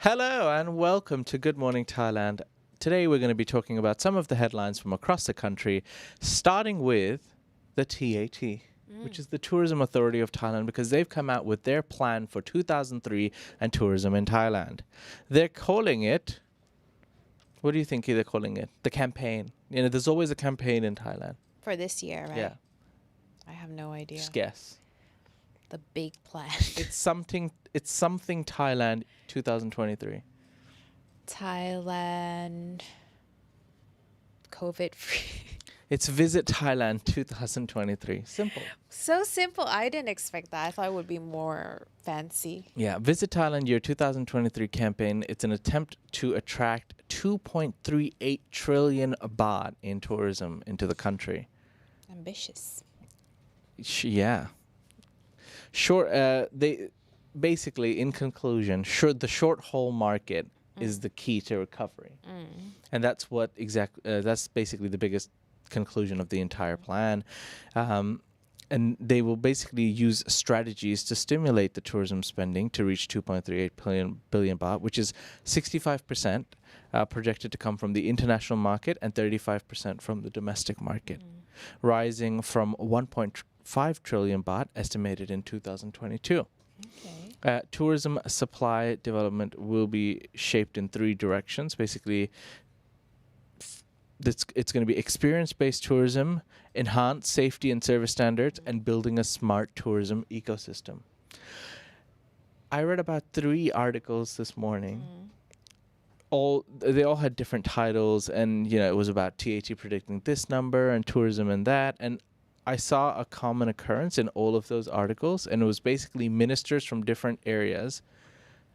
Hello and welcome to Good Morning Thailand. Today we're going to be talking about some of the headlines from across the country, starting with the TAT, which is the Tourism Authority of Thailand, because they've come out with their plan for 2003 and tourism in Thailand. They're calling it, what do you think they're calling it? The campaign. You know, there's always a campaign in Thailand. For this year, right? Yeah. I have no idea. Just guess. The big plan. It's something Thailand 2023. Thailand. COVID free. It's Visit Thailand 2023. Simple. So simple. I didn't expect that. I thought it would be more fancy. Yeah, Visit Thailand Year 2023 campaign. It's an attempt to attract 2.38 trillion baht in tourism into the country. Ambitious. Yeah. They basically, in conclusion, the short haul market is the key to recovery, and that's that's basically the biggest conclusion of the entire plan. And they will basically use strategies to stimulate the tourism spending to reach 2.38 billion baht, which is 65% projected to come from the international market and 35% from the domestic market, rising from 1.5 trillion baht estimated in 2022. Okay. Tourism supply development will be shaped in three directions. Basically, it's going to be experience-based tourism, enhance safety and service standards, and building a smart tourism ecosystem. I read about 3 articles this morning. They all had different titles, and it was about TAT predicting this number and tourism and that. And I saw a common occurrence in all of those articles, and it was basically ministers from different areas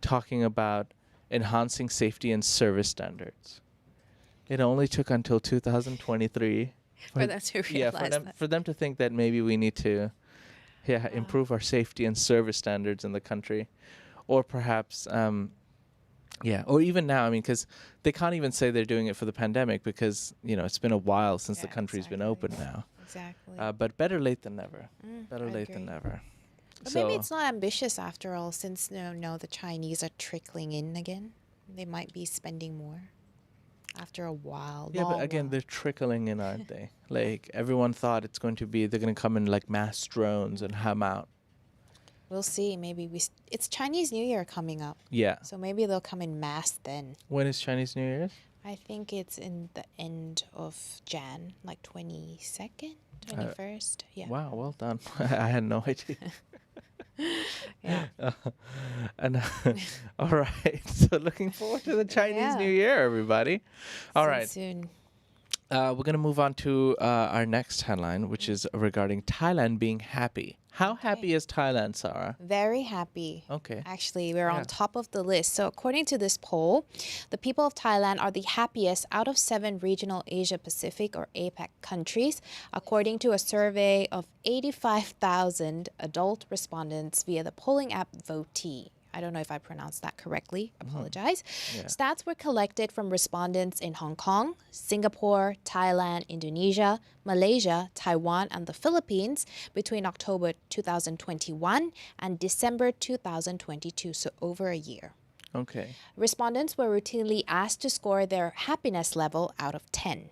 talking about enhancing safety and service standards. It only took until 2023 For them to realize for them to think that maybe we need to improve our safety and service standards in the country, or perhaps or even now, because they can't even say they're doing it for the pandemic, because it's been a while since the country's been open now. Exactly. But better late than never. Better I late agree. than never. But maybe it's not ambitious after all, since the Chinese are trickling in again. They might be spending more after a while. Yeah, but again, they're trickling in, aren't they? Like, everyone thought they're going to come in like mass drones and ham out. We'll see. Maybe it's Chinese New Year coming up. Yeah. So maybe they'll come in mass then. When is Chinese New Year? I think it's in the end of Jan, like 22nd, 21st. Yeah. Wow, well done. I had no idea. Yeah. All right. So looking forward to the Chinese New Year, everybody. All right. Soon. We're going to move on to our next headline, which is regarding Thailand being happy. How happy is Thailand, Sarah? Very happy. Okay. Actually, we're on top of the list. So according to this poll, the people of Thailand are the happiest out of 7 regional Asia Pacific or APAC countries, according to a survey of 85,000 adult respondents via the polling app Votee. I don't know if I pronounced that correctly. Apologize. Yeah. Stats were collected from respondents in Hong Kong, Singapore, Thailand, Indonesia, Malaysia, Taiwan, and the Philippines between October 2021 and December 2022, so over a year. Okay. Respondents were routinely asked to score their happiness level out of 10.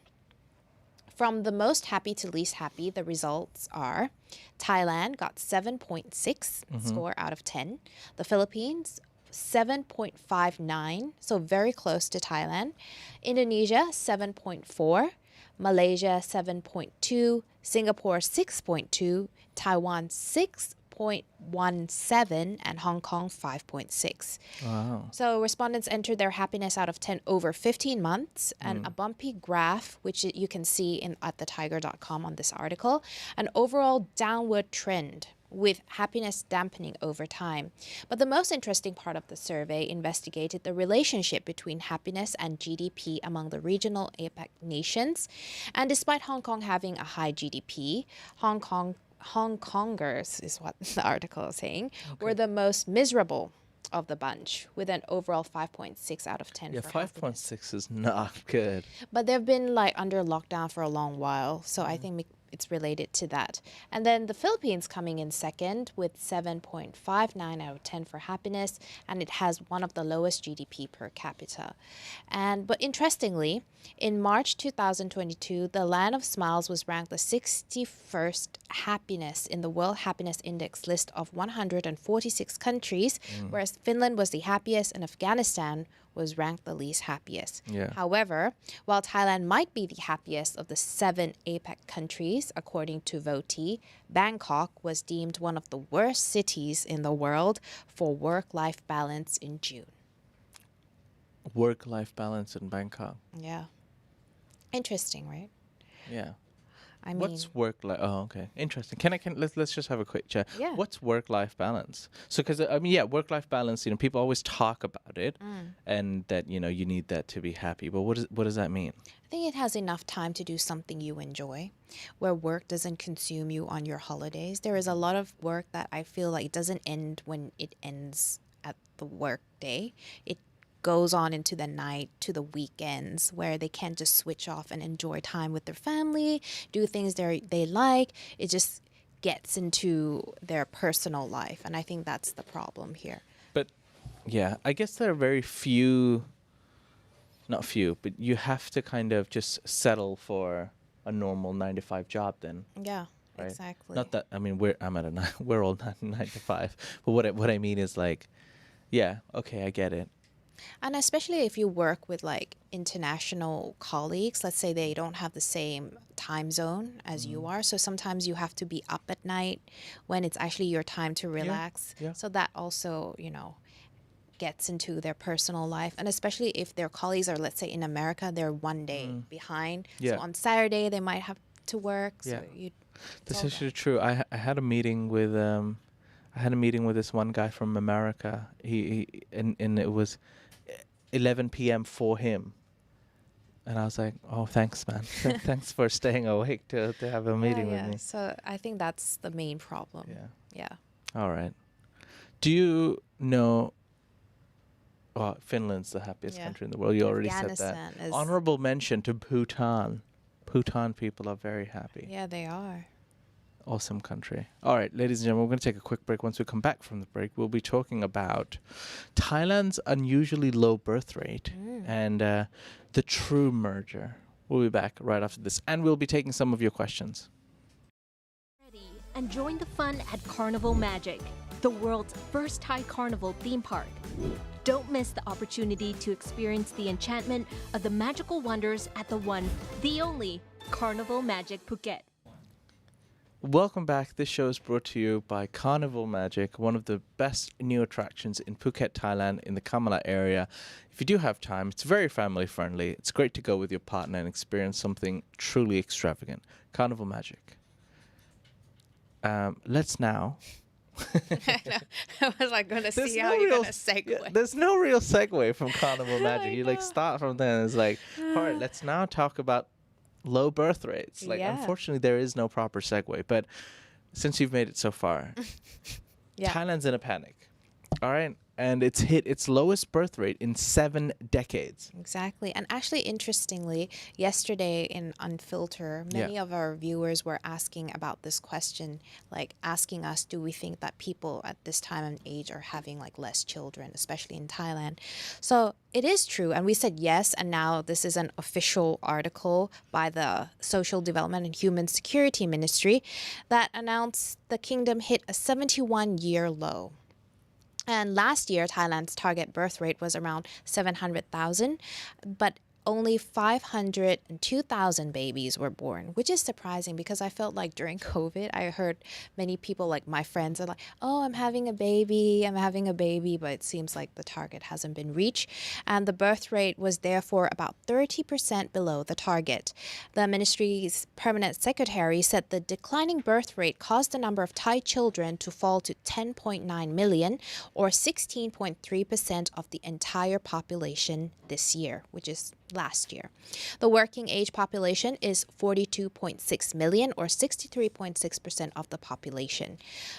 From the most happy to least happy, the results are Thailand got 7.6 score out of 10. The Philippines, 7.59, so very close to Thailand. Indonesia, 7.4. Malaysia, 7.2. Singapore, 6.2. Taiwan, 6.17, and Hong Kong 5.6. Wow. So respondents entered their happiness out of 10 over 15 months, and a bumpy graph, which you can see at thetiger.com on this article, an overall downward trend with happiness dampening over time. But the most interesting part of the survey investigated the relationship between happiness and GDP among the regional APAC nations. And despite Hong Kong having a high GDP, Hong Kongers, is what the article is saying, were the most miserable of the bunch, with an overall 5.6 out of 10. Yeah, for 5.6 is not good. But they've been under lockdown for a long while, so I think it's related to that. And then the Philippines coming in second with 7.59 out of 10 for happiness, and it has one of the lowest GDP per capita. But interestingly, in March 2022, the Land of Smiles was ranked the 61st happiness in the World Happiness Index list of 146 countries, whereas Finland was the happiest and Afghanistan was ranked the least happiest. Yeah. However, while Thailand might be the happiest of the 7 APAC countries, according to Voti, Bangkok was deemed one of the worst cities in the world for work-life balance in June. Work-life balance in Bangkok. Yeah. Interesting, right? Yeah. I mean, What's work-life? Oh, okay. Interesting. Let's just have a quick chat. Yeah. What's work-life balance? So, because I mean, yeah, work-life balance. People always talk about it, and that you need that to be happy. But what does that mean? I think it has enough time to do something you enjoy, where work doesn't consume you on your holidays. There is a lot of work that I feel like it doesn't end when it ends at the work day. It goes on into the night, to the weekends, where they can't just switch off and enjoy time with their family, do things they like. It just gets into their personal life, and I think that's the problem here. But yeah, I guess there are very few, not few, but you have to kind of just settle for a normal 9 to 5 job then. Yeah, right? exactly. Not that, I mean, we're all 9 to 5, but what I mean is like, yeah, okay, I get it. And especially if you work with like international colleagues, let's say they don't have the same time zone as you are. So sometimes you have to be up at night when it's actually your time to relax. Yeah. So that also, gets into their personal life. And especially if their colleagues are, let's say in America, they're one day behind. Yeah. So on Saturday, they might have to work. Yeah. So That's actually true. I had a meeting with this one guy from America. And it was 11 p.m. for him, and I was like, "Oh, thanks, man. Thanks for staying awake to have a meeting with me." So I think that's the main problem. Yeah. All right. Do you know? Oh, Finland's the happiest country in the world. You already said that. Afghanistan is- Honorable mention to Bhutan. Bhutan people are very happy. Yeah, they are. Awesome country. All right, ladies and gentlemen, we're going to take a quick break. Once we come back from the break, we'll be talking about Thailand's unusually low birth rate and the True merger. We'll be back right after this, and we'll be taking some of your questions. Ready and join the fun at Carnival Magic, the world's first Thai carnival theme park. Don't miss the opportunity to experience the enchantment of the magical wonders at the one, the only Carnival Magic Phuket. Welcome back. This show is brought to you by Carnival Magic, one of the best new attractions in Phuket, Thailand, in the Kamala area. If you do have time, it's very family friendly. It's great to go with your partner and experience something truly extravagant. Carnival Magic. Let's now. I was like going to see how you're going to segue. Yeah, there's no real segue from Carnival Magic. You start from there and it's like, all right, let's now talk about low birth rates. Unfortunately, there is no proper segue. But since you've made it so far, Thailand's in a panic. All right. And it's hit its lowest birth rate in 7 decades. Exactly. And actually, interestingly, yesterday in Unfilter, many of our viewers were asking about this question, like asking us, do we think that people at this time and age are having like less children, especially in Thailand? So it is true. And we said yes. And now this is an official article by the Social Development and Human Security Ministry that announced the kingdom hit a 71-year low. And last year, Thailand's target birth rate was around 700,000, but only 502,000 babies were born, which is surprising because I felt like during COVID, I heard many people, like my friends, are like, oh, I'm having a baby, but it seems like the target hasn't been reached. And the birth rate was therefore about 30% below the target. The ministry's permanent secretary said the declining birth rate caused the number of Thai children to fall to 10.9 million, or 16.3% of the entire population this year, which is last year. The working age population is 42.6 million, or 63.6% of the population.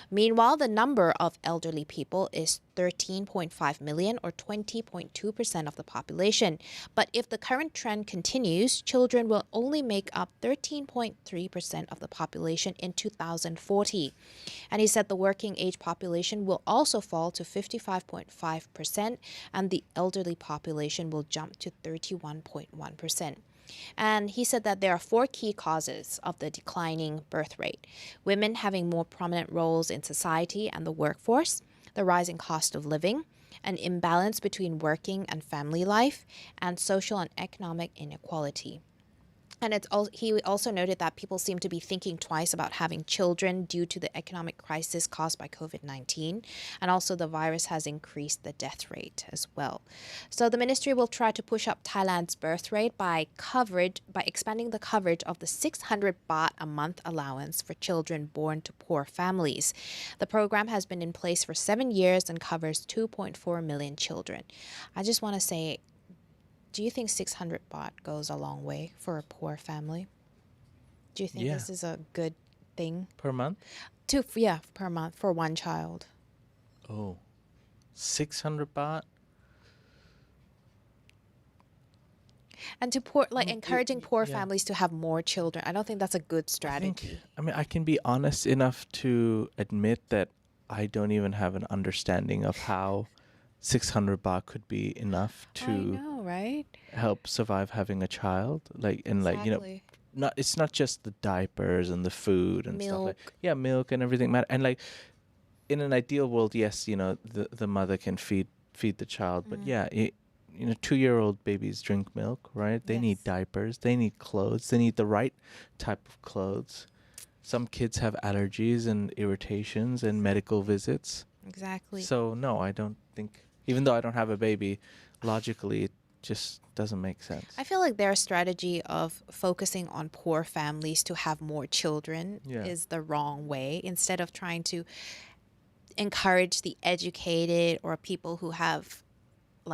Meanwhile, the number of elderly people is 13.5 million, or 20.2% of the population. But if the current trend continues, children will only make up 13.3% of the population in 2040. And he said the working age population will also fall to 55.5%, and the elderly population will jump to 31.1%. And he said that there are 4 key causes of the declining birth rate: women having more prominent roles in society and the workforce, the rising cost of living, an imbalance between working and family life, and social and economic inequality. And he also noted that people seem to be thinking twice about having children due to the economic crisis caused by COVID-19. And also the virus has increased the death rate as well. So the ministry will try to push up Thailand's birth rate by expanding the coverage of the 600 baht a month allowance for children born to poor families. The program has been in place for 7 years and covers 2.4 million children. I just want to say, do you think 600 baht goes a long way for a poor family? Do you think this is a good thing? Per month? Per month for one child. Oh, 600 baht? And to encouraging poor families to have more children. I don't think that's a good strategy. I can be honest enough to admit that I don't even have an understanding of how 600 baht could be enough to I know, right? help survive having a child. It's not just the diapers and the food and stuff. Milk and everything. And in an ideal world, yes, the mother can feed the child. But 2-year-old babies drink milk, right? They need diapers. They need clothes. They need the right type of clothes. Some kids have allergies and irritations and medical visits. Exactly. So, no, I don't think, even though I don't have a baby, logically, it just doesn't make sense. I feel like their strategy of focusing on poor families to have more children is the wrong way. Instead of trying to encourage the educated or people who have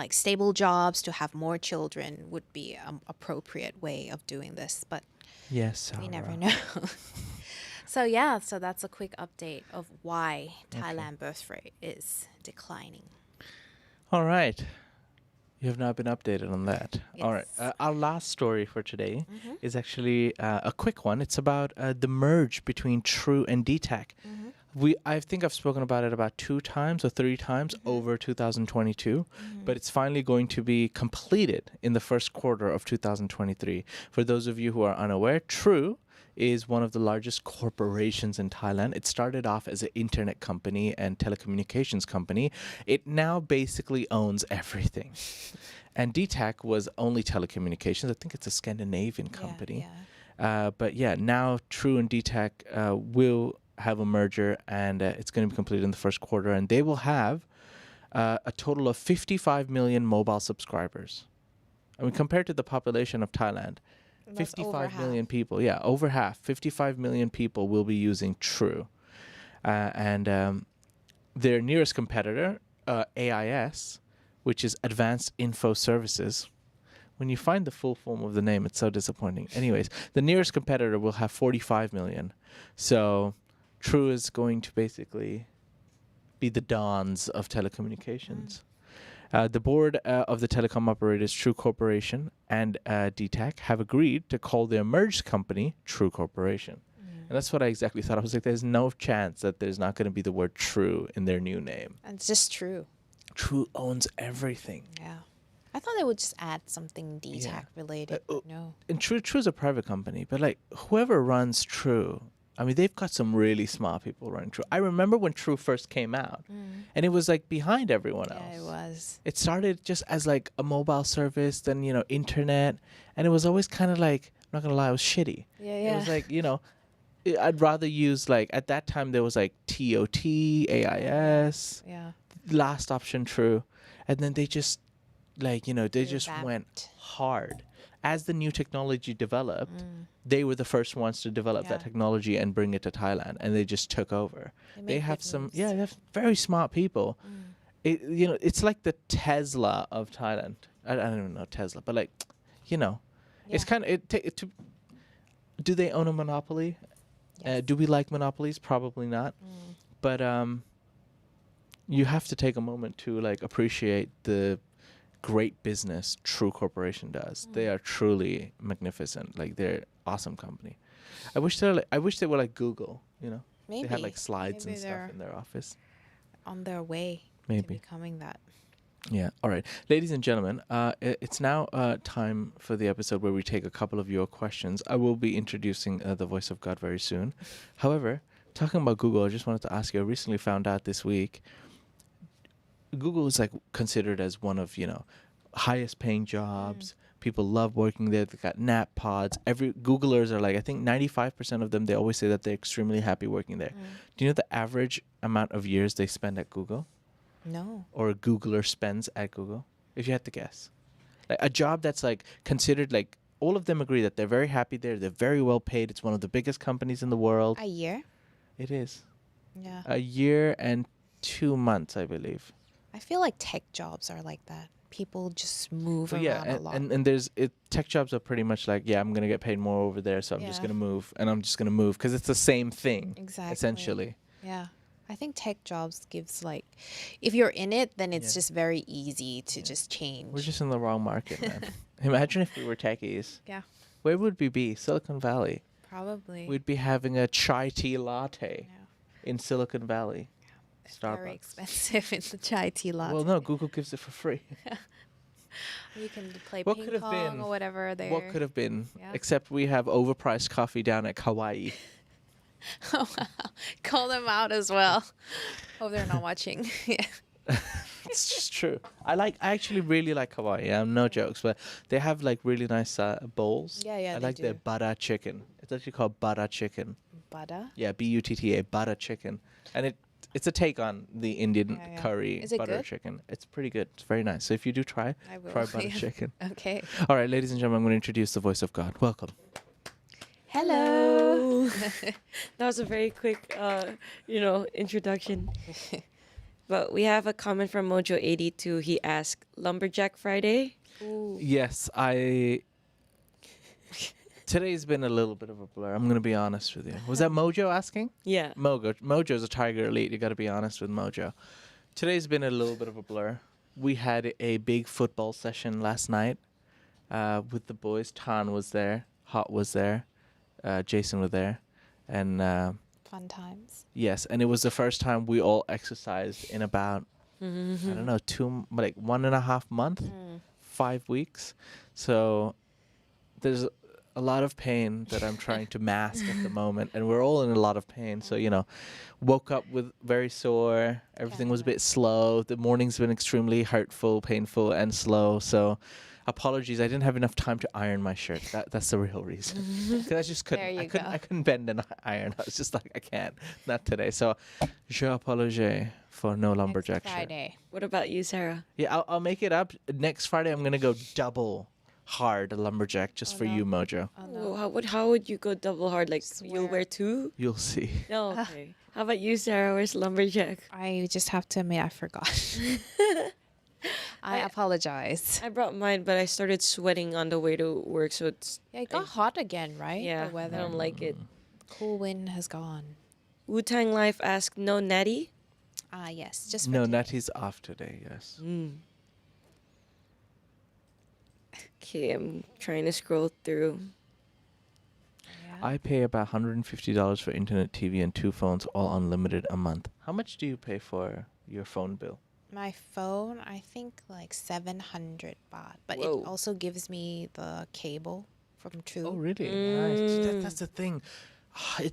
stable jobs to have more children would be an appropriate way of doing this. But yes, we never know. So that's a quick update of why Thailand birth rate is declining. All right. You have now been updated on that. Yes. All right. Our last story for today is actually a quick one. It's about the merge between True and DTAC. I think I've spoken about it about 2 times or 3 times over 2022, but it's finally going to be completed in the first quarter of 2023. For those of you who are unaware, True is one of the largest corporations in Thailand. It started off as an internet company and telecommunications company. It now basically owns everything. And DTAC was only telecommunications. I think it's a Scandinavian company. But now True and DTAC will have a merger, and it's going to be completed in the first quarter. And they will have a total of 55 million mobile subscribers. I mean, compared to the population of Thailand, 55 million people. Yeah, over half. 55 million people will be using True. And their nearest competitor, AIS, which is Advanced Info Services. When you find the full form of the name, it's so disappointing. Anyways, the nearest competitor will have 45 million. So True is going to basically be the dons of telecommunications. The board of the telecom operators True Corporation and DTAC have agreed to call their merged company True Corporation. And that's what I exactly thought. I was like, there's no chance that there's not going to be the word True in their new name. And it's just True. True owns everything. Yeah. I thought they would just add something DTAC related. No. And True is a private company, but whoever runs True, I mean, they've got some really smart people running True. I remember when True first came out, and it was behind everyone else. Yeah, it was. It started just as a mobile service, then internet, and it was always kind of I'm not gonna lie, it was shitty. Yeah. It was I'd rather use at that time there was TOT, AIS, last option True, and then they just went hard. As the new technology developed, they were the first ones to develop that technology and bring it to Thailand, and they just took over. They have they have very smart people. It's like the Tesla of Thailand. I don't even know Tesla, but you know, it's Yeah. kind of do they own a monopoly? Yes. Do we like monopolies? Probably not. But you have to take a moment to like appreciate the great business True Corporation does. They are truly magnificent. Like they're awesome company. I wish they were like Google. You know, Maybe they had like slides Maybe and they're stuff in their office. on their way to Maybe. becoming that. Yeah. All right, ladies and gentlemen, it's now time for the episode where we take a couple of your questions. I will be introducing the voice of God very soon. However, talking about Google, I just wanted to ask you. I recently found out this week, Google is like considered as one of highest paying jobs. People love working there. They got nap pods. Every Googlers are like, I think 95% of them, they always say that they're extremely happy working there. Do you know the average amount of years they spend at Google? No. Or a Googler spends at Google? If you had to guess. Like a job that's like considered like, all of them agree that they're very happy there. They're very well paid. It's one of the biggest companies in the world. A year? It is. Yeah. A year and 2 months, I believe. I feel like tech jobs are like that. People just move But around yeah, a lot. and there's tech jobs are pretty much like, yeah, I'm gonna get paid more over there, so I'm just Yeah. gonna move, and I'm just gonna move because it's the same thing, Exactly. essentially. Yeah. I think tech jobs gives like, if you're in it, then it's Yeah. just very easy to just change. We're just in the wrong market, man. Imagine if we were techies. Yeah. Where would we be? Silicon Valley. Probably. We'd be having a chai tea latte Yeah. in Silicon Valley. Very Starbucks. expensive in the chai tea latte. Well, no, Google gives it for free. You can play What ping could have pong been? or whatever there. What could have been? Yeah. Except we have overpriced coffee down at Kauai. Oh, wow. Call them out as well. Hope they're not watching. Yeah. It's just true. I actually really like Hawaii. No jokes, but they have like really nice bowls. Yeah, yeah, I they like their do. butter chicken. It's actually called butter chicken. Butter? Yeah, Butta, butter chicken, and it's a take on the Indian Yeah, yeah. curry Is it butter good? chicken. It's pretty good. It's very nice. So if you do try I will. butter Yeah. chicken. Okay. All right, ladies and gentlemen, I'm going to introduce the voice of God. Welcome. Hello. That was a very quick, introduction. But we have a comment from Mojo82. He asked, Lumberjack Friday? Ooh. Yes, Today's been a little bit of a blur. I'm going to be honest with you. Was that Mojo asking? Yeah. Mojo's a Thaiger elite. You got to be honest with Mojo. Today's been a little bit of a blur. We had a big football session last night with the boys. Tan was there. Hot was there. Jason was there. And Fun times. yes, and it was the first time we all exercised in about, I don't know, 1.5 months, 5 weeks. So there's a lot of pain that I'm trying to mask at the moment, and we're all in a lot of pain. So, woke up with very sore. Everything was a bit slow. The morning's been extremely hurtful, painful, and slow. So, apologies. I didn't have enough time to iron my shirt. That's the real reason. Because I just couldn't. There you go. I couldn't bend an iron. I was just like, I can't. Not today. So, je apologie for no lumberjack Next shirt. Friday. What about you, Sarah? Yeah, I'll make it up next Friday. I'm gonna go double hard lumberjack just Oh, for no. you, Mojo. Oh, Well, no. how would you go double hard? Like, you'll Swear. wear two? You'll see. No, okay. How about you, Sarah? Where's Lumberjack? I just have to admit I forgot. I apologize. I brought mine, but I started sweating on the way to work, so it's... Yeah, it got hot again, right? Yeah, The I weather. don't like it. Cool wind has gone. Wu-Tang Life asked, no natty? Ah, yes. Just for No, today. Natty's off today. Yes. Okay, I'm trying to scroll through. Yeah. I pay about $150 for internet, TV, and 2 phones, all unlimited a month. How much do you pay for your phone bill? My phone, I think like 700 baht. But Whoa. it also gives me the cable from True. Oh, really? Nice. That's the thing.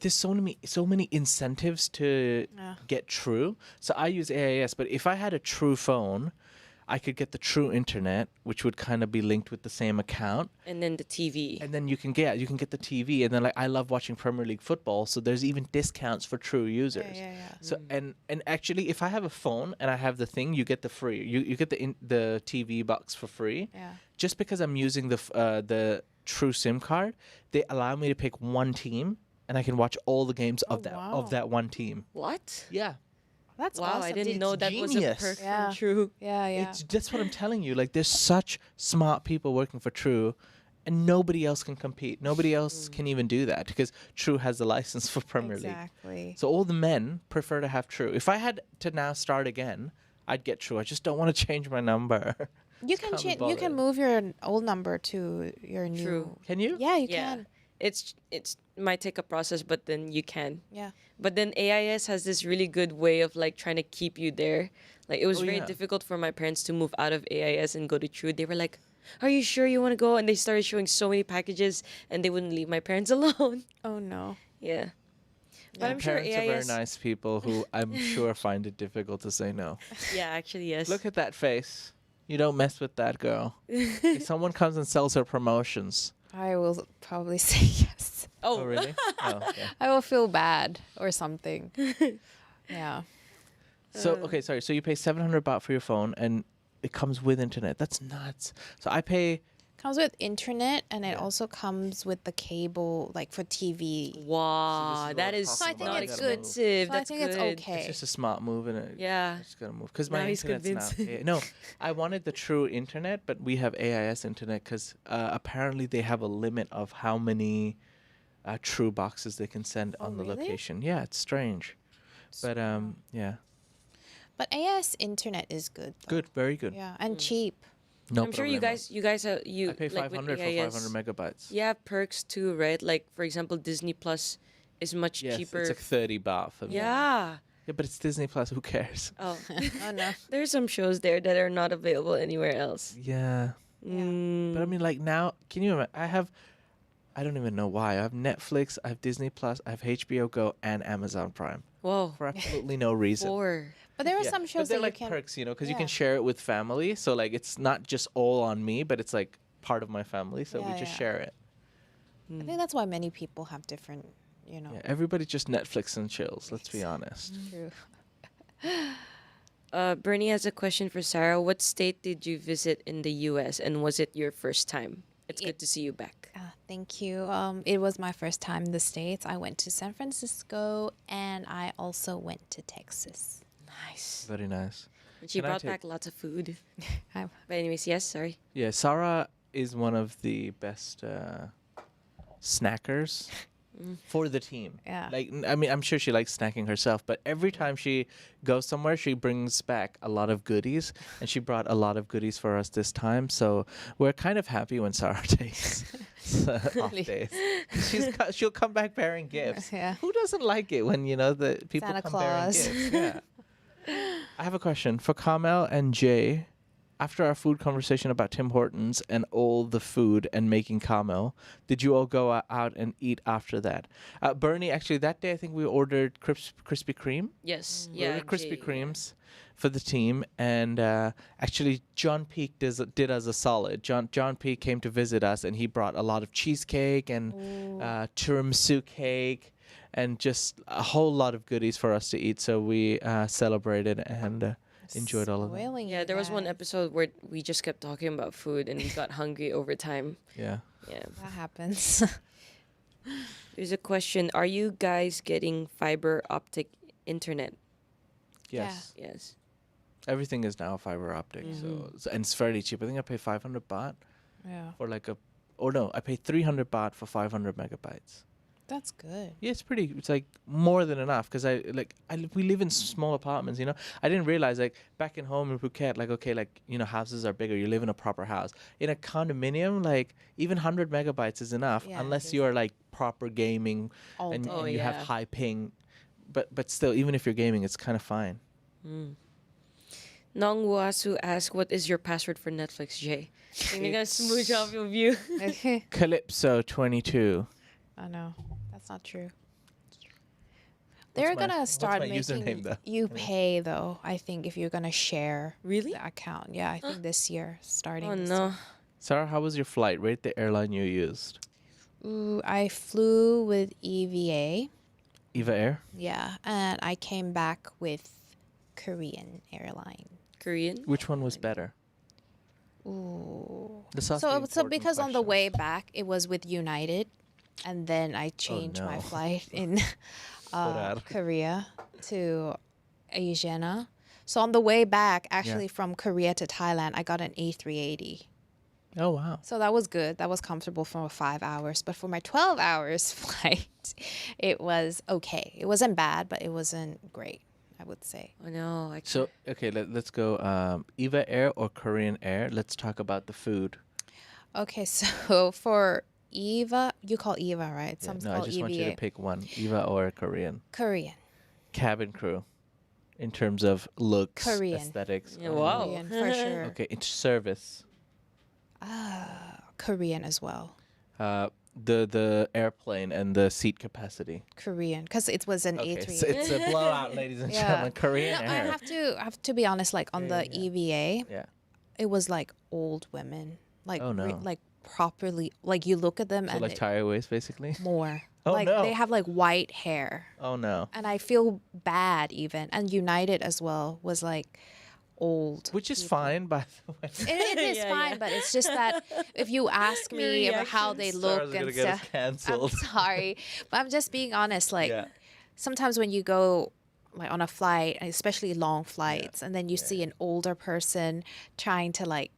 There's so many incentives to Yeah. get True. So I use AIS, but if I had a True phone, I could get the True internet, which would kind of be linked with the same account. And then the TV. And then you can get the TV, and then like I love watching Premier League football, so there's even discounts for True users. Yeah, yeah. So and actually, if I have a phone and I have the thing, you get the free. You get the TV box for free. Yeah. Just because I'm using the True SIM card, they allow me to pick one team, and I can watch all the games of wow. that one team. What? Yeah. That's Wow, awesome. I didn't It's know that was a genius. perk Yeah. from True. Yeah, yeah. That's what I'm telling you. Like, there's such smart people working for True, and nobody else can compete. Nobody else can even do that because True has the license for Premier League. Exactly. So all the men prefer to have True. If I had to now start again, I'd get True. I just don't want to change my number. You Just can can't be change. You can bothered. move your old number to your new. True. Can you? Yeah, you Yeah. can. It's might take a process, but then you can. Yeah. But then AIS has this really good way of like trying to keep you there. Like it was Oh, very yeah. difficult for my parents to move out of AIS and go to True. They were like, "Are you sure you want to go?" And they started showing so many packages, and they wouldn't leave my parents alone. Oh no. Yeah. But My I'm sure parents are very AIS. nice people who I'm sure find it difficult to say no. Yeah, actually, yes. Look at that face. You don't mess with that girl. If someone comes and sells her promotions. I will probably say yes. Oh, really? Oh, okay. I will feel bad or something. Yeah. So, okay, sorry. So you pay 700 baht for your phone and it comes with internet. That's nuts. So I pay... Comes with internet and it Yeah. also comes with the cable, like for TV. Wow, what that I'm is talking So I think about. not it's Gotta good. move. expensive. So I That's think good. it's It's okay. just a smart move, and it? Yeah. Just gotta move because Now my he's internet's convinced. now. No, I wanted the True internet, but we have AIS internet because apparently they have a limit of how many True boxes they can send Oh, on the really? location. Yeah, it's strange, but yeah, But AS internet is good. Though. good, very good. Yeah, and cheap. No I'm sure you problemo. guys are you I pay like with 500 for AIS, 500 megabytes. You have perks too, right? Like for example, Disney Plus is much Yes, cheaper. it's like 30 baht for me. Yeah. Yeah, but it's Disney Plus. Who cares? Oh. Oh no. There's some shows there that are not available anywhere else. Yeah. Mm. But I mean, like now, can you imagine? I don't even know why. I have Netflix, I have Disney Plus, I have HBO Go, and Amazon Prime Whoa. for absolutely no reason. Four. But there are Yeah, some but shows they're that like you can. perks, because you Yeah. can share it with family. So like, it's not just all on me, but it's like part of my family. So we Yeah, just yeah. share it. I think that's why many people have different, Yeah, everybody just Netflix and chills. Let's be honest. True. Bernie has a question for Sarah. What state did you visit in the U.S. and was it your first time? It's good to see you back. Thank you. It was my first time in the States. I went to San Francisco and I also went to Texas. Nice. Very nice. And she Can I brought take- back lots of food. I- But anyways, yes, sorry. Yeah, Sarah is one of the best snackers for the team. Yeah. Like, I mean, I'm sure she likes snacking herself, but every time she goes somewhere, she brings back a lot of goodies, and she brought a lot of goodies for us this time. So we're kind of happy when Sarah takes off Really? days. She'll come back bearing gifts. Yeah. Who doesn't like it when the people Santa come Claus. bearing gifts? Yeah. I have a question for Kamel and Jay. After our food conversation about Tim Hortons and all the food and making Kamel, did you all go out and eat after that? Bernie, actually, that day I think we ordered Krispy Kreme. Yes. We Yeah. ordered Krispy Jay. Kremes for the team, and actually John Peake did us a solid. John Peake came to visit us, and he brought a lot of cheesecake and tiramisu cake, and just a whole lot of goodies for us to eat. So we celebrated and enjoyed all of that. Spoiling Yeah, you there was one guys. episode where we just kept talking about food and we got hungry over time. Yeah. Yeah. That happens. There's a question. Are you guys getting fiber optic internet? Yes. Yes. Everything is now fiber optic, so and it's fairly cheap. I think I pay 500 baht Yeah. for I pay 300 baht for 500 megabytes. That's good. Yeah, it's like more than enough because we live in small apartments, I didn't realize back in home in Phuket, houses are bigger. You live in a proper house. In a condominium, even 100 megabytes is enough Yeah, unless it you are proper gaming All and, day. Oh, and you have yeah. high ping. But still, even if you're gaming, it's kind of fine. Nong Wasu asked, "What is your password for Netflix, Jay?" And you're gonna smooch off your view. Calypso 22. I know. That's not true. They're my- gonna what's start my making username, though? you pay though. I think if you're gonna share Really? the account. Yeah, I think this year starting. Oh this no. year. Sarah, how was your flight? Rate the airline you used. Ooh, I flew with EVA. Eva Air? Yeah, and I came back with Korean airline. Korean? Which one was better? Ooh. This is the So important because on the question. way back it was with United, and then I changed my no. flight in Horar. Korea to Asiana. So on the way back, actually from Korea to Thailand, I got an A380. Oh, wow. So that was good. That was comfortable for 5 hours. But for my 12 hours flight, it was okay. It wasn't bad, but it wasn't great, I would say. Oh no. I So, okay, let's go Eva Air or Korean Air. Let's talk about the food. Okay, so for Eva, you call Eva, right? Yeah, Some no, I call just want you to EVA. pick one, Eva or Korean. Korean. Cabin crew, in terms of looks, Korean. aesthetics. Yeah, wow. Korean, for sure. Okay, it's service. Korean as well. The airplane and the seat capacity. Korean, because it was an Okay, A3. so it's a blowout, ladies and gentlemen. Korean No, I Air. have to be honest. Like on the Yeah. EVA, Yeah. it was like old women, like Oh, no. like properly. Like you look at them So and like tie waist, basically. more. Oh, like no. they have like white hair, Oh no. and I feel bad even. And United as well was like old. Which is people. fine, by the way. It is Yeah, fine, yeah. but it's just that if you ask Your me about how they reactions. look Stars are and gonna get us stuff, I'm canceled. sorry, but I'm just being honest. Like Yeah. sometimes when you go like on a flight, especially long flights, and then you see an older person trying to like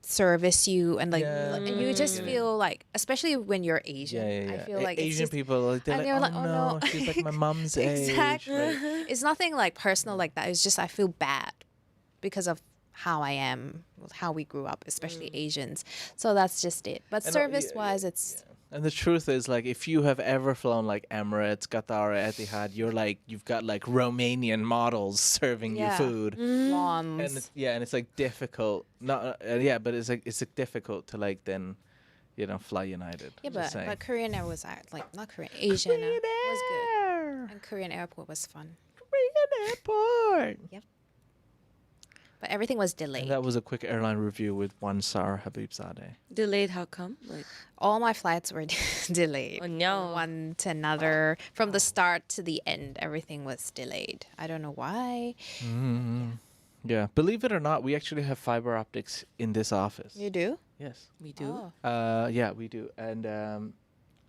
service you and like Yeah. and you just Get it. feel like, especially when you're Asian, Yeah. I feel like it's Asian just, people, like, they're and like, you're oh, like, oh, no, no. she's like my mom's age. Exactly. Like, it's nothing like personal like that. It's just I feel bad because of how I am, how we grew up, especially Asians. So that's just it. But And, service wise, it's and the truth is, like, if you have ever flown like Emirates, Qatar, Etihad, you've got like Romanian models serving you Yeah. food. lawns. And it's like difficult. Not but it's like difficult to like then, fly United. Yeah, Just saying. but Korean Air was like not Korean, Asian Air was good, and Korean Airport was fun. Korean Airport. But everything was And delayed. that was a quick airline review with one Sar Habibzadeh. Delayed. How come? Like. All my flights were delayed. Oh, no. From one to another, from the start to the end, everything was delayed. I don't know why. Yeah, believe it or not, we actually have fiber optics in this office. You do? Yes. We do. Oh. Yeah, we do. And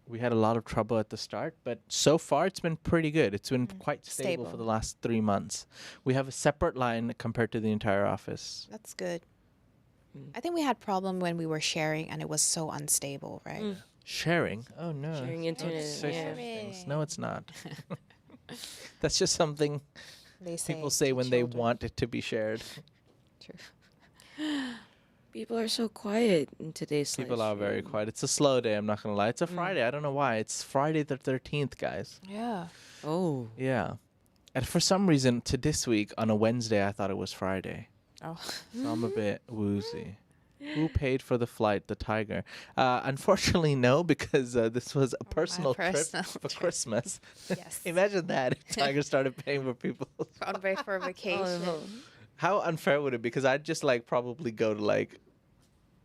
we had a lot of trouble at the start, but so far it's been pretty good. It's been quite stable for Stable. the last 3 months. We have a separate line compared to the entire office. That's good. I think we had problem when we were sharing and it was so unstable, right? Sharing? Oh, no. Sharing Don't internet, say yeah. such things. No, it's not. That's just something They say people say to when they children. want it to be shared. True. People are so quiet in today's People life. are very quiet. It's a slow day, I'm not going to lie. It's a Friday. I don't know why. It's Friday the 13th, guys. Yeah. Oh. Yeah. And for some reason, to this week, on a Wednesday, I thought it was Friday. Oh. So I'm a bit woozy. Who paid for the flight? The Thaiger. Unfortunately, no, because this was a personal trip personal for Christmas. Yes. Imagine that if Thaiger started paying for people. On break for vacation. Oh. How unfair would it be? Because I'd just like probably go to like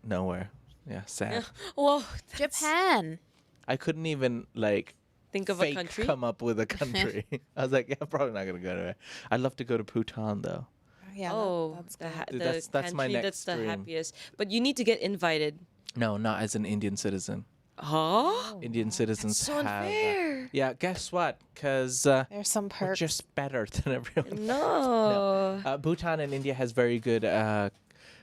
nowhere. Yeah, sad. Whoa. Japan. I couldn't even like Think of fake a country. come up with a country. I was like, yeah, I'm probably not gonna go to it. I'd love to go to Bhutan though. Yeah. Oh, that's the, good. Dude, the that's my country next that's the dream. happiest. But you need to get invited. No, not as an Indian citizen. Huh? Indian citizens So have. unfair. Yeah, guess what? Because There's some we're perks. just better than everyone. No. Bhutan and India has very good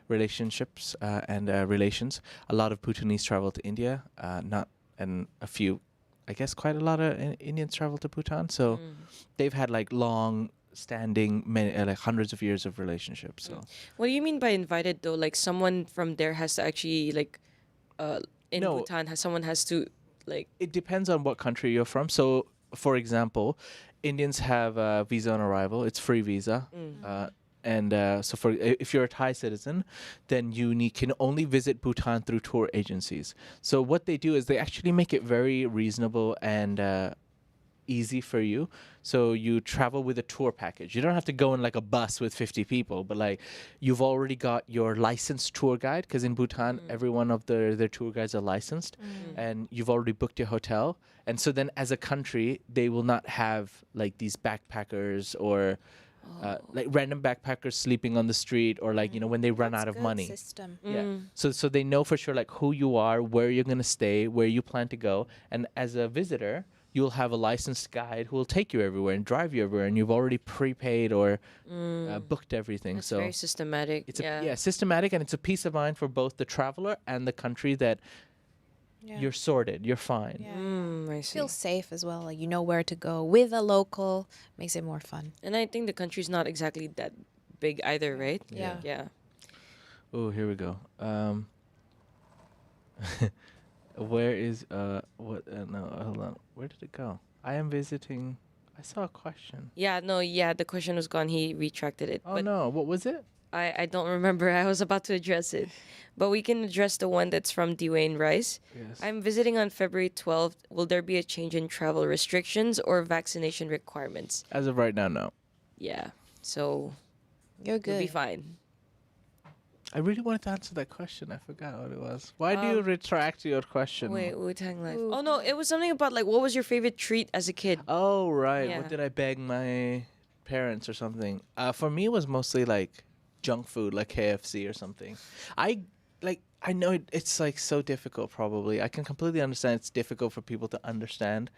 relationships and relations. A lot of Bhutanese travel to India, and a few, I guess, quite a lot of Indians travel to Bhutan. So they've had like long-standing, like hundreds of years of relationships. So What do you mean by invited though? Like someone from there has to actually like, in No. Bhutan, someone has to like. it depends on what country you're from. So, for example, Indians have a visa on arrival. It's free visa. So if you're a Thai citizen, then you can only visit Bhutan through tour agencies. So what they do is they actually make it very reasonable and easy for you. So you travel with a tour package. You don't have to go in like a bus with 50 people, but like you've already got your licensed tour guide, because in Bhutan, every one of their tour guides are licensed, and you've already booked your hotel. And so then as a country, they will not have like these backpackers or like random backpackers sleeping on the street, or like, when they run That's out of good money. System. Yeah. So they know for sure like who you are, where you're going to stay, where you plan to go. And as a visitor, you'll have a licensed guide who will take you everywhere and drive you everywhere, and you've already prepaid or booked everything. That's so very systematic. it's yeah. systematic, and it's a peace of mind for both the traveler and the country that Yeah. you're sorted, you're fine. Yeah. I see. Feel safe as well. Like you know where to go with a local. Makes it more fun. And I think the country's not exactly that big either, right? Yeah. Yeah. Oh, here we go. Where is what? No, hold on. Where did it go? I am visiting. I saw a question. Yeah, no, yeah, the question was gone. He retracted it. Oh but no, what was it? I don't remember. I was about to address it. But we can address the one that's from Dwayne Rice. Yes. I'm visiting on February 12th. Will there be a change in travel restrictions or vaccination requirements? As of right now, no. Yeah. So You're we'll be good. fine. I really wanted to answer that question. I forgot what it was. Why do you retract your question? Wait, Wu-Tang Life. Ooh. Oh no, it was something about like what was your favorite treat as a kid? Oh right. Yeah. What did I beg my parents or something? For me, it was mostly like junk food, like KFC or something. I know it's like so difficult. Probably I can completely understand it's difficult for people to understand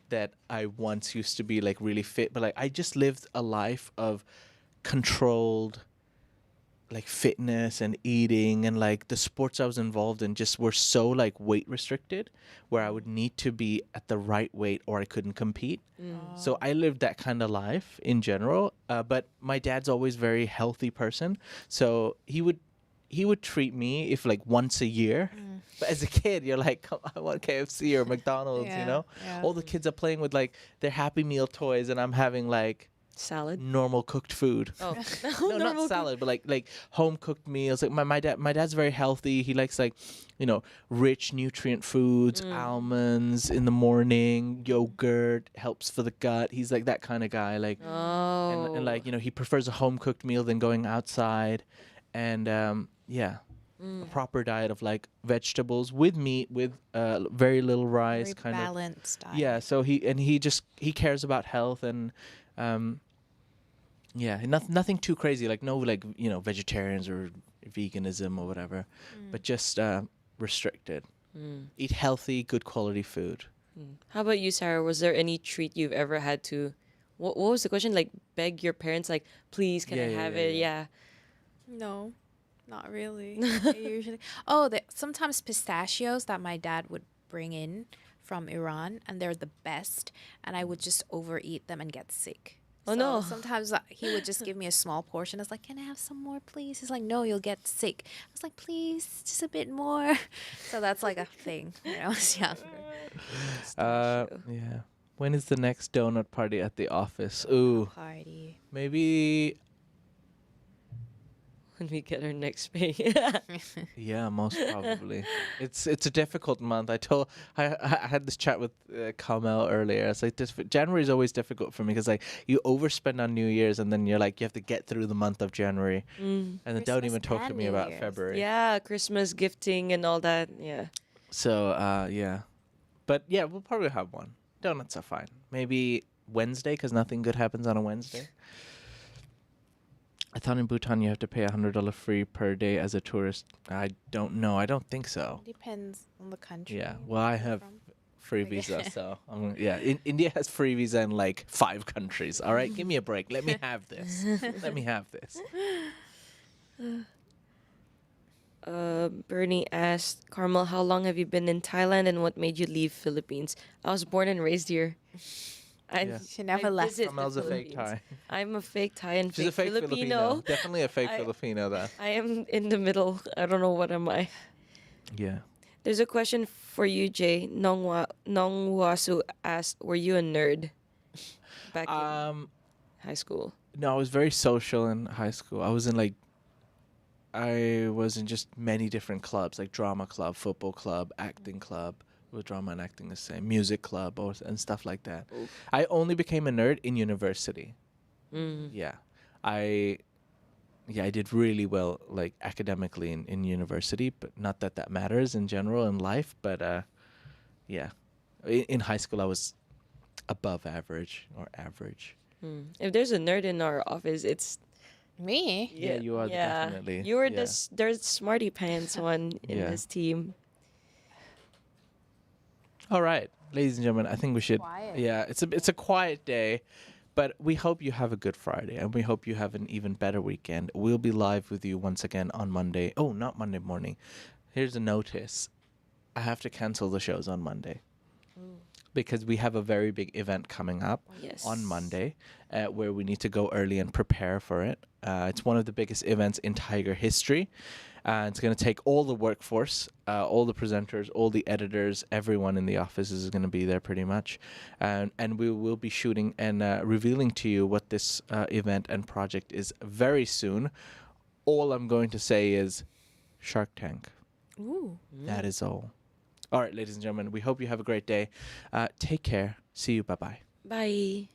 that I once used to be like really fit, but like I just lived a life of controlled like fitness and eating, and like the sports I was involved in just were so like weight restricted, where I would need to be at the right weight or I couldn't compete. So I lived that kind of life in general. But my dad's always very healthy person, so he would treat me if like once a year. But as a kid, you're like, "Come, I want KFC or McDonald's," you know. Yeah. All the kids are playing with like their Happy Meal toys, and I'm having like Salad. normal cooked food. Oh, No, not salad, but like home cooked meals. Like my dad's very healthy. He likes like, rich nutrient foods, almonds in the morning, yogurt helps for the gut. He's like that kind of guy. Like, Oh. and like he prefers a home cooked meal than going outside, and a proper diet of like vegetables with meat with very little rice, Very kind of. balanced diet. Yeah, so he cares about health and nothing too crazy, like no like vegetarians or veganism or whatever, but just restricted. Eat healthy, good quality food. How about you, Sarah? Was there any treat you've ever had to? What was the question? Like beg your parents, like, please, can I have it? Yeah. No, not really. I usually. Sometimes pistachios that my dad would bring in from Iran, and they're the best, and I would just overeat them and get sick. Oh, So no. Sometimes he would just give me a small portion. I was like, "Can I have some more, please?" He's like, "No, you'll get sick." I was like, "Please, just a bit more." So that's like a thing when I was younger. Yeah. When is the next donut party at the office? Ooh, Party. maybe. When we get our next pay. Yeah, most probably. It's a difficult month. I had this chat with Kamel earlier. It's like January is always difficult for me because like you overspend on New Year's and then you're like you have to get through the month of January, and then don't Christmas even talk to and me New about Year's. February. Yeah, Christmas gifting and all that. Yeah. So yeah, but yeah, we'll probably have one. Donuts are fine. Maybe Wednesday because nothing good happens on a Wednesday. I thought in Bhutan you have to pay $100 free per day as a tourist. I don't know. I don't think so. Depends on the country. Yeah. Well, I you're have from. free visa, so India has free visa in like 5 countries. All right, give me a break. Let me have this. Let me have this. Bernie asked, Carmel, how long have you been in Thailand and what made you leave Philippines? I was born and raised here. Yeah. She never I left. visit the Carmel's a fake Philippines. Thai. I'm a fake Thai and She's a fake Filipino. Definitely a fake I- Filipino, though. I am in the middle. I don't know what am I. Yeah. There's a question for you, Jay. Nongwasu asked, were you a nerd back in high school? No, I was very social in high school. I was in just many different clubs, like drama club, football club, acting club. Well, drama and acting the same. Music club and stuff like that. Oof. I only became a nerd in university. Yeah. I did really well, like academically in university, but not that matters in general in life. But yeah, in high school I was above average or average. If there's a nerd in our office, it's Me? Yeah, you are definitely. You were Yeah. there's smarty pants one in Yeah. this team. All right. ladies and gentlemen, I think we should. Quiet. Yeah, it's a quiet day, but we hope you have a good Friday, and we hope you have an even better weekend. We'll be live with you once again on Monday. Oh, not Monday morning. Here's a notice. I have to cancel the shows on Monday because we have a very big event coming up Yes. on Monday where we need to go early and prepare for it. It's one of the biggest events in Thaiger history. It's going to take all the workforce, all the presenters, all the editors, everyone in the office is going to be there pretty much. And we will be shooting and revealing to you what this event and project is very soon. All I'm going to say is Shark Tank. Ooh. That is all. All right, ladies and gentlemen, we hope you have a great day. Take care. See you. Bye-bye. Bye.